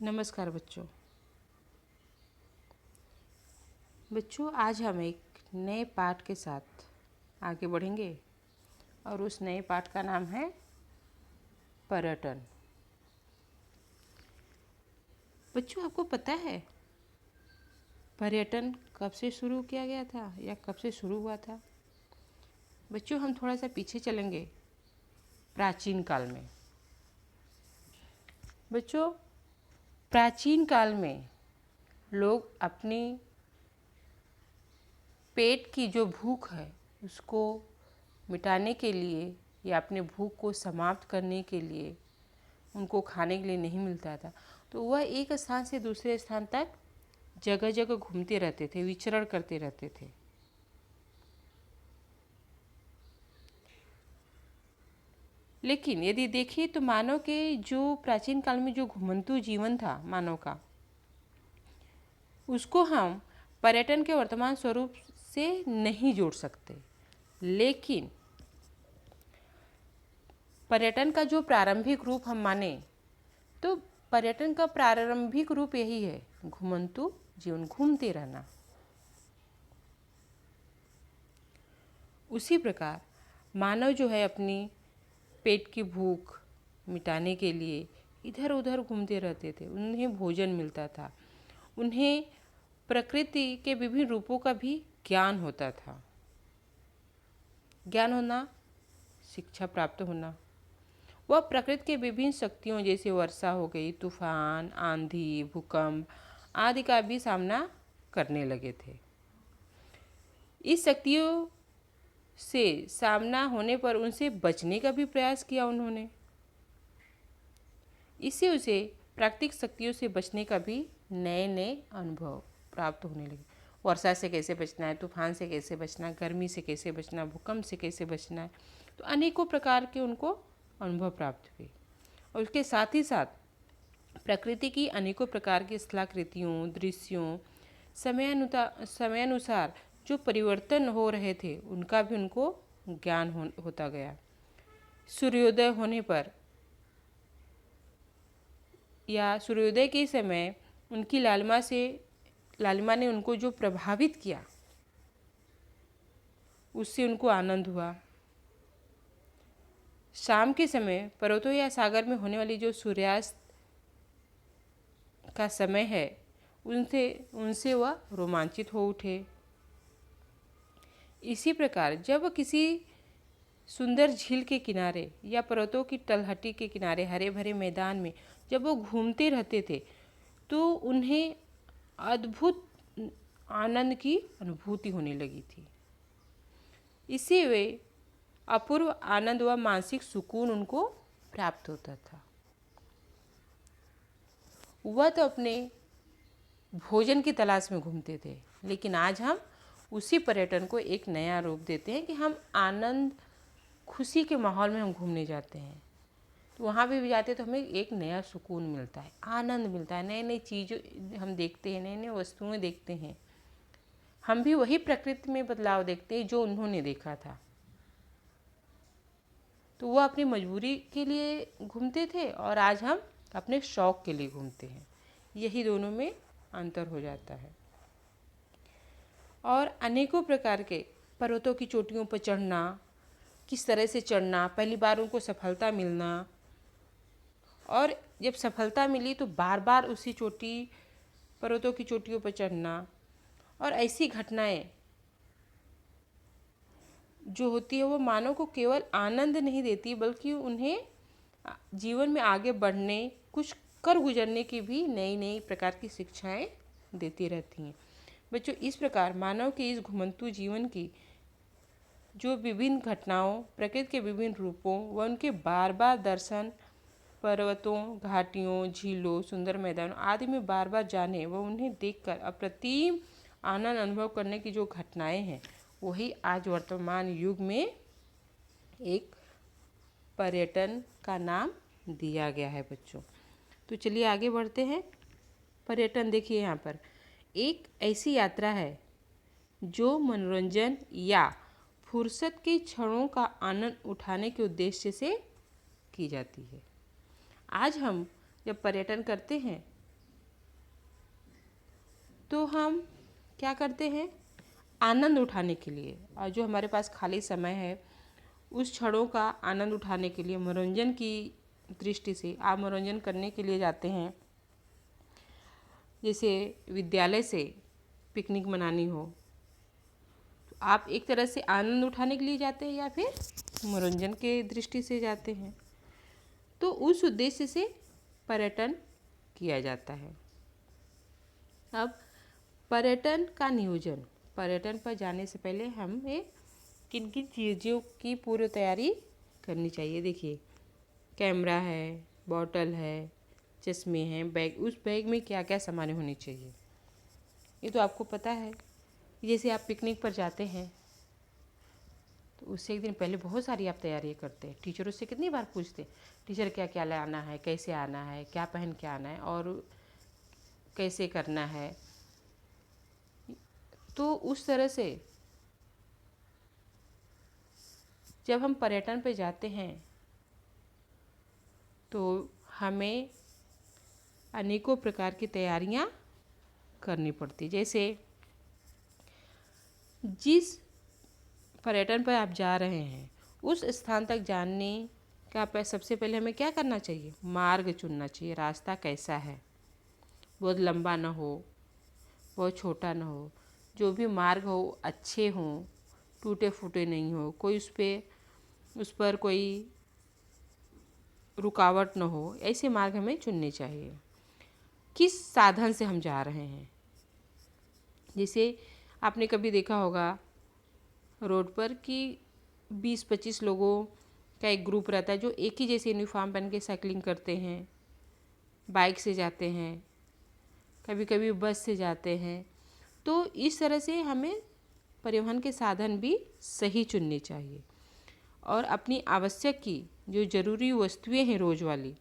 नमस्कार बच्चों आज हम एक नए पाठ के साथ आगे बढ़ेंगे और उस नए पाठ का नाम है पर्यटन। बच्चों आपको पता है पर्यटन कब से शुरू किया गया था या कब से शुरू हुआ था? बच्चों हम थोड़ा सा पीछे चलेंगे प्राचीन काल में। बच्चों प्राचीन काल में लोग अपनी पेट की जो भूख है उसको मिटाने के लिए या अपने भूख को समाप्त करने के लिए उनको खाने के लिए नहीं मिलता था, तो वह एक स्थान से दूसरे स्थान तक जगह जगह घूमते रहते थे, विचरण करते रहते थे। लेकिन यदि देखिए तो मानव के जो प्राचीन काल में जो घुमंतू जीवन था मानव का, उसको हम पर्यटन के वर्तमान स्वरूप से नहीं जोड़ सकते। लेकिन पर्यटन का जो प्रारंभिक रूप हम माने तो पर्यटन का प्रारंभिक रूप यही है, घुमंतू जीवन, घूमते रहना। उसी प्रकार मानव जो है अपनी पेट की भूख मिटाने के लिए इधर उधर घूमते रहते थे। उन्हें भोजन मिलता था, उन्हें प्रकृति के विभिन्न रूपों का भी ज्ञान होता था। ज्ञान होना, शिक्षा प्राप्त होना, वह प्रकृति के विभिन्न शक्तियों जैसे वर्षा हो गई, तूफान, आंधी, भूकंप आदि का भी सामना करने लगे थे। इस शक्तियों से सामना होने पर उनसे बचने का भी प्रयास किया उन्होंने। इससे उसे प्राकृतिक शक्तियों से बचने का भी नए नए अनुभव प्राप्त होने लगे। वर्षा से कैसे बचना है, तूफान से कैसे बचना है, गर्मी से कैसे बचना है, भूकंप से कैसे बचना है, तो अनेकों प्रकार के उनको अनुभव प्राप्त हुए। और उसके साथ ही साथ प्रकृति की अनेकों प्रकार की स्थलाकृतियों, दृश्यों, समयानुसार जो परिवर्तन हो रहे थे उनका भी उनको ज्ञान होता गया। सूर्योदय होने पर या सूर्योदय के समय उनकी लालिमा ने उनको जो प्रभावित किया उससे उनको आनंद हुआ। शाम के समय पर्वतों या सागर में होने वाली जो सूर्यास्त का समय है उनसे वह रोमांचित हो उठे। इसी प्रकार जब किसी सुंदर झील के किनारे या पर्वतों की तलहटी के किनारे हरे भरे मैदान में जब वो घूमते रहते थे तो उन्हें अद्भुत आनंद की अनुभूति होने लगी थी। इससे वे अपूर्व आनंद व मानसिक सुकून उनको प्राप्त होता था। वह तो अपने भोजन की तलाश में घूमते थे, लेकिन आज हम उसी पर्यटन को एक नया रूप देते हैं कि हम आनंद खुशी के माहौल में हम घूमने जाते हैं। तो वहाँ भी जाते तो हमें एक नया सुकून मिलता है, आनंद मिलता है, नई नई चीज़ें हम देखते हैं, नई नई वस्तुएं देखते हैं। हम भी वही प्रकृति में बदलाव देखते हैं जो उन्होंने देखा था। तो वह अपनी मजबूरी के लिए घूमते थे और आज हम अपने शौक़ के लिए घूमते हैं। यही दोनों में अंतर हो जाता है। और अनेकों प्रकार के पर्वतों की चोटियों पर चढ़ना, किस तरह से चढ़ना, पहली बार उनको सफलता मिलना और जब सफलता मिली तो बार बार उसी पर्वतों की चोटियों पर चढ़ना, और ऐसी घटनाएं जो होती है वो मानव को केवल आनंद नहीं देती बल्कि उन्हें जीवन में आगे बढ़ने, कुछ कर गुजरने की भी नई नई प्रकार की शिक्षाएं देती रहती हैं। बच्चों इस प्रकार मानव के इस घुमंतू जीवन की जो विभिन्न घटनाओं, प्रकृति के विभिन्न रूपों व उनके बार बार दर्शन, पर्वतों, घाटियों, झीलों, सुंदर मैदानों आदि में बार बार जाने व उन्हें देखकर अप्रतिम आनंद अनुभव करने की जो घटनाएं हैं वही आज वर्तमान युग में एक पर्यटन का नाम दिया गया है बच्चों। तो चलिए आगे बढ़ते हैं। पर्यटन देखिए यहाँ पर एक ऐसी यात्रा है जो मनोरंजन या फुर्सत के क्षणों का आनंद उठाने के उद्देश्य से की जाती है। आज हम जब पर्यटन करते हैं तो हम क्या करते हैं, आनंद उठाने के लिए और जो हमारे पास खाली समय है उस क्षणों का आनंद उठाने के लिए मनोरंजन की दृष्टि से आप मनोरंजन करने के लिए जाते हैं। जैसे विद्यालय से पिकनिक मनानी हो तो आप एक तरह से आनंद उठाने के लिए जाते हैं या फिर मनोरंजन के दृष्टि से जाते हैं। तो उस उद्देश्य से पर्यटन किया जाता है। अब पर्यटन का नियोजन, पर्यटन पर जाने से पहले हमें किन किन चीज़ों की पूर्व तैयारी करनी चाहिए। देखिए, कैमरा है, बॉटल है, चश्मे हैं, बैग, उस बैग में क्या क्या सामान होनी चाहिए ये तो आपको पता है। जैसे आप पिकनिक पर जाते हैं तो उससे एक दिन पहले बहुत सारी आप तैयारियाँ करते हैं। टीचरों से कितनी बार पूछते हैं टीचर क्या क्या लाना है, कैसे आना है, क्या पहन के आना है और कैसे करना है। तो उस तरह से जब हम पर्यटन पर जाते हैं तो हमें अनेकों प्रकार की तैयारियां करनी पड़ती। जैसे जिस पर्यटन पर आप जा रहे हैं उस स्थान तक जाने का सबसे पहले हमें क्या करना चाहिए, मार्ग चुनना चाहिए। रास्ता कैसा है, बहुत लंबा ना हो, बहुत छोटा ना हो, जो भी मार्ग हो अच्छे हों, टूटे फूटे नहीं हो, कोई उस पर कोई रुकावट न हो, ऐसे मार्ग हमें चुनने चाहिए। किस साधन से हम जा रहे हैं, जैसे आपने कभी देखा होगा रोड पर कि 20-25 लोगों का एक ग्रुप रहता है जो एक ही जैसे यूनिफॉर्म पहन के साइकिलिंग करते हैं, बाइक से जाते हैं, कभी कभी बस से जाते हैं। तो इस तरह से हमें परिवहन के साधन भी सही चुनने चाहिए और अपनी आवश्यक की जो ज़रूरी वस्तुएं हैं रोज़ वाली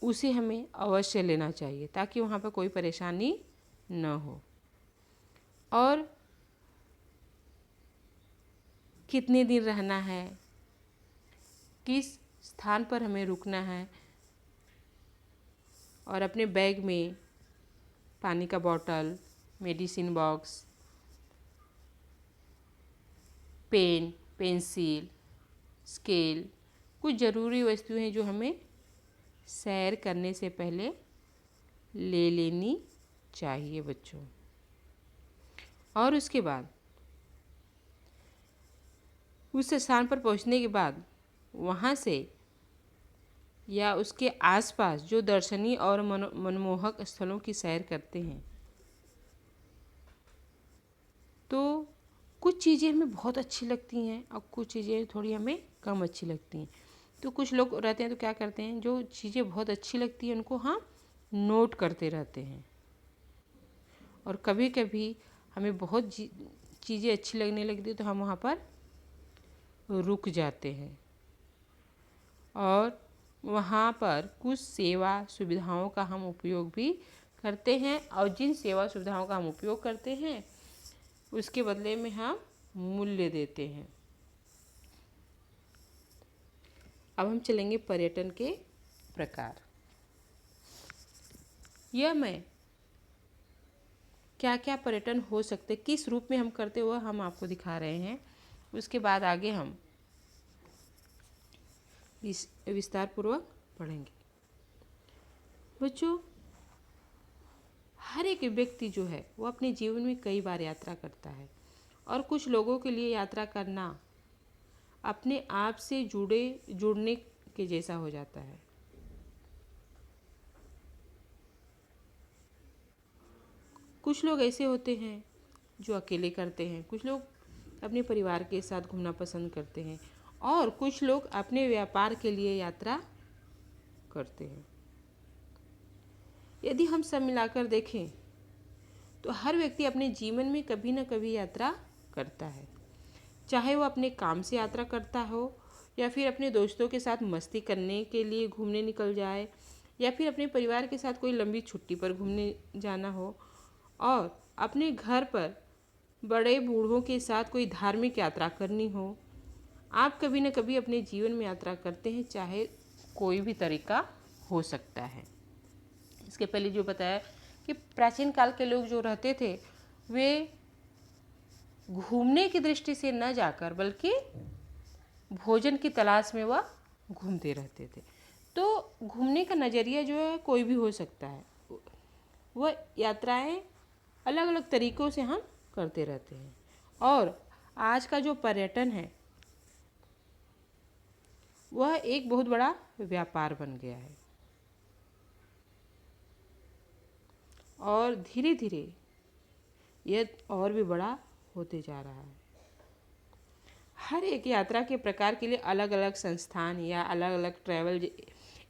उसे हमें अवश्य लेना चाहिए ताकि वहाँ पर कोई परेशानी न हो। और कितने दिन रहना है, किस स्थान पर हमें रुकना है और अपने बैग में पानी का bottle, medicine box, pen, pencil, scale, कुछ ज़रूरी वस्तुएं हैं जो हमें सैर करने से पहले ले लेनी चाहिए बच्चों। और उसके बाद उस स्थान पर पहुंचने के बाद वहाँ से या उसके आसपास जो दर्शनीय और मनमोहक स्थलों की सैर करते हैं तो कुछ चीज़ें हमें बहुत अच्छी लगती हैं और कुछ चीज़ें थोड़ी हमें कम अच्छी लगती हैं। तो कुछ लोग रहते हैं तो क्या करते हैं, जो चीज़ें बहुत अच्छी लगती हैं उनको हम नोट करते रहते हैं और कभी कभी हमें बहुत चीज़ें अच्छी लगने लगती है तो हम वहाँ पर रुक जाते हैं और वहाँ पर कुछ सेवा सुविधाओं का हम उपयोग भी करते हैं और जिन सेवा सुविधाओं का हम उपयोग करते हैं उसके बदले में हम मूल्य देते हैं। अब हम चलेंगे पर्यटन के प्रकार। यह मैं क्या क्या पर्यटन हो सकते, किस रूप में हम करते हुए हम आपको दिखा रहे हैं। उसके बाद आगे हम विस्तार पूर्वक पढ़ेंगे। बच्चों, हर एक व्यक्ति जो है वो अपने जीवन में कई बार यात्रा करता है और कुछ लोगों के लिए यात्रा करना अपने आप से जुड़ने के जैसा हो जाता है। कुछ लोग ऐसे होते हैं जो अकेले करते हैं, कुछ लोग अपने परिवार के साथ घूमना पसंद करते हैं और कुछ लोग अपने व्यापार के लिए यात्रा करते हैं। यदि हम सब मिलाकर देखें तो हर व्यक्ति अपने जीवन में कभी न कभी यात्रा करता है, चाहे वो अपने काम से यात्रा करता हो या फिर अपने दोस्तों के साथ मस्ती करने के लिए घूमने निकल जाए या फिर अपने परिवार के साथ कोई लंबी छुट्टी पर घूमने जाना हो और अपने घर पर बड़े बूढ़ों के साथ कोई धार्मिक यात्रा करनी हो। आप कभी न कभी अपने जीवन में यात्रा करते हैं, चाहे कोई भी तरीका हो सकता है। इसके पहले जो बताया कि प्राचीन काल के लोग जो रहते थे वे घूमने की दृष्टि से न जाकर बल्कि भोजन की तलाश में वह घूमते रहते थे। तो घूमने का नज़रिया जो है कोई भी हो सकता है। वह यात्राएं अलग अलग तरीक़ों से हम करते रहते हैं। और आज का जो पर्यटन है वह एक बहुत बड़ा व्यापार बन गया है और धीरे धीरे यह और भी बड़ा होते जा रहा है। हर एक यात्रा के प्रकार के लिए अलग अलग संस्थान या अलग अलग ट्रैवल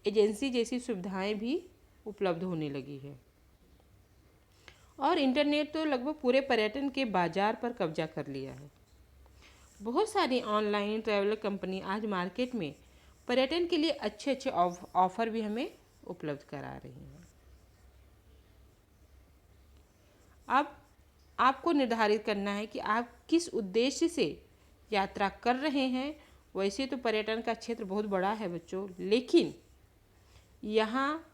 एजेंसी जैसी सुविधाएं भी उपलब्ध होने लगी है। और इंटरनेट तो लगभग पूरे पर्यटन के बाजार पर कब्जा कर लिया है। बहुत सारी ऑनलाइन ट्रैवल कंपनी आज मार्केट में पर्यटन के लिए अच्छे अच्छे ऑफर भी हमें उपलब्ध करा रही हैं। अब आपको निर्धारित करना है कि आप किस उद्देश्य से यात्रा कर रहे हैं। वैसे तो पर्यटन का क्षेत्र बहुत बड़ा है बच्चों, लेकिन यहाँ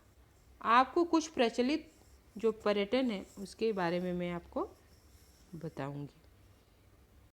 आपको कुछ प्रचलित जो पर्यटन है उसके बारे में मैं आपको बताऊंगी।